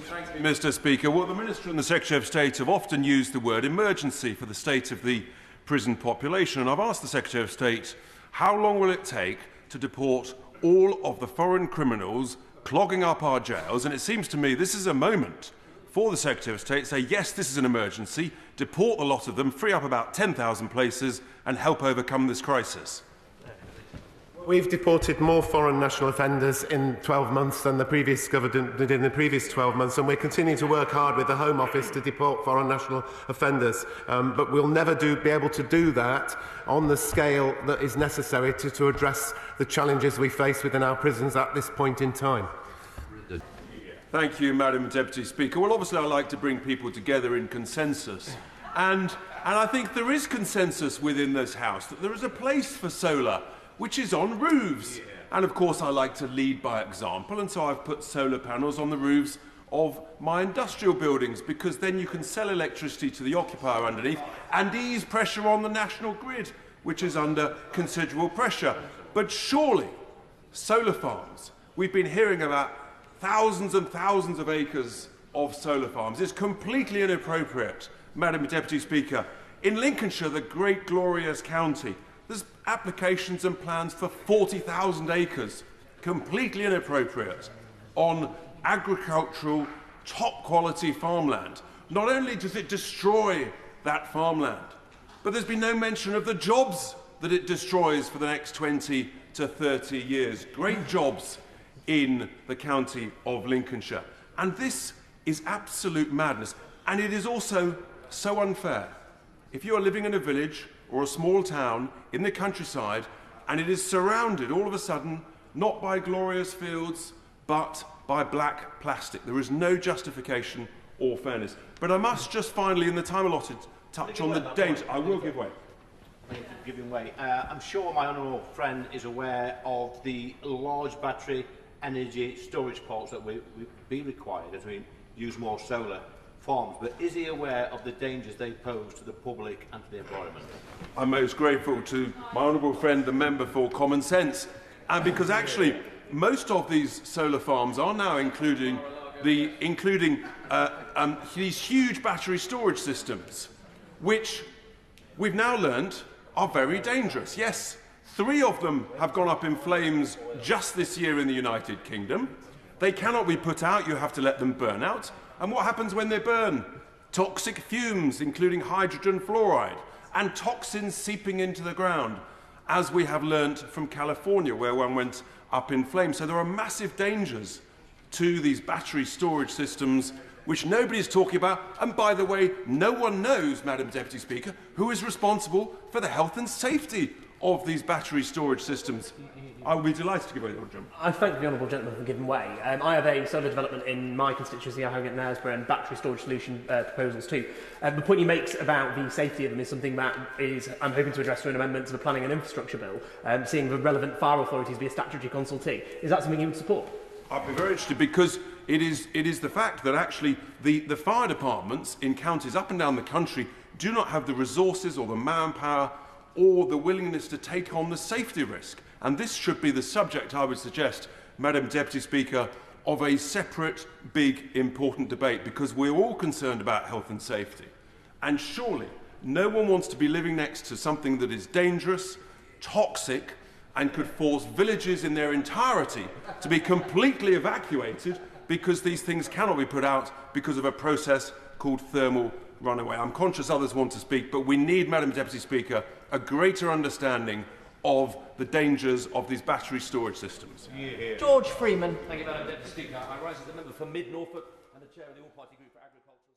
Mr. Speaker. Well, the Minister and the Secretary of State have often used the word emergency for the state of the prison population, and I've asked the Secretary of State, how long will it take to deport all of the foreign criminals clogging up our jails? And it seems to me this is a moment for the Secretary of State to say, yes, this is an emergency, deport a lot of them, free up about 10,000 places and help overcome this crisis. We've deported more foreign national offenders in 12 months than the previous government did in the previous 12 months, and we're continuing to work hard with the Home Office to deport foreign national offenders. But we'll never be able to do that on the scale that is necessary to address the challenges we face within our prisons at this point in time. Thank you, Madam Deputy Speaker. Well, obviously I like to bring people together in consensus. And I think there is consensus within this House that there is a place for solar which is on roofs. Yeah. And of course I like to lead by example, and so I've put solar panels on the roofs of my industrial buildings, because then you can sell electricity to the occupier underneath and ease pressure on the national grid, which is under considerable pressure. But surely solar farms, we've been hearing about thousands and thousands of acres of solar farms. It's completely inappropriate, Madam Deputy Speaker. In Lincolnshire, the great glorious county, there's applications and plans for 40,000 acres, completely inappropriate, on agricultural, top-quality farmland. Not only does it destroy that farmland, but there's been no mention of the jobs that it destroys for the next 20 to 30 years. Great jobs in the county of Lincolnshire. And this is absolute madness. And it is also so unfair. If you are living in a village or a small town in the countryside, and it is surrounded all of a sudden not by glorious fields but by black plastic, there is no justification or fairness. But I must just finally, in the time allotted, touch on the danger. I will give way. Thank you for giving way. I'm sure my honourable friend is aware of the large battery energy storage poles that will be required as we use more solar farms, but is he aware of the dangers they pose to the public and to the environment? I'm most grateful to my honourable friend, the member for common sense, and because actually most of these solar farms are now including these huge battery storage systems, which we've now learnt are very dangerous. Yes, 3 of them have gone up in flames just this year in the United Kingdom. They cannot be put out, you have to let them burn out. And what happens when they burn? Toxic fumes, including hydrogen fluoride, and toxins seeping into the ground, as we have learnt from California, where one went up in flames. So there are massive dangers to these battery storage systems, which nobody's talking about. And by the way, no one knows, Madam Deputy Speaker, who is responsible for the health and safety of these battery storage systems. I will be delighted to give way to the Honourable Gentleman. I thank the Honourable Gentleman for giving way. I have a solar development in my constituency, Harrogate and Knaresborough, and battery storage solution proposals too. The point he makes about the safety of them is something that I'm hoping to address through an amendment to the Planning and Infrastructure Bill, seeing the relevant fire authorities be a statutory consultee. Is that something you would support? I'd be very interested, because it is the fact that actually the fire departments in counties up and down the country do not have the resources or the manpower or the willingness to take on the safety risk. And this should be the subject, I would suggest, Madam Deputy Speaker, of a separate, big, important debate, because we're all concerned about health and safety. And surely no one wants to be living next to something that is dangerous, toxic, and could force villages in their entirety to be completely evacuated because these things cannot be put out because of a process called thermal runaway. I'm conscious others want to speak, but we need, Madam Deputy Speaker, a greater understanding of the dangers of these battery storage systems. Yeah. George Freeman. Thank you, Madam Deputy Speaker. I rise as a member for Mid Norfolk and the chair of the All-Party Group for Agriculture.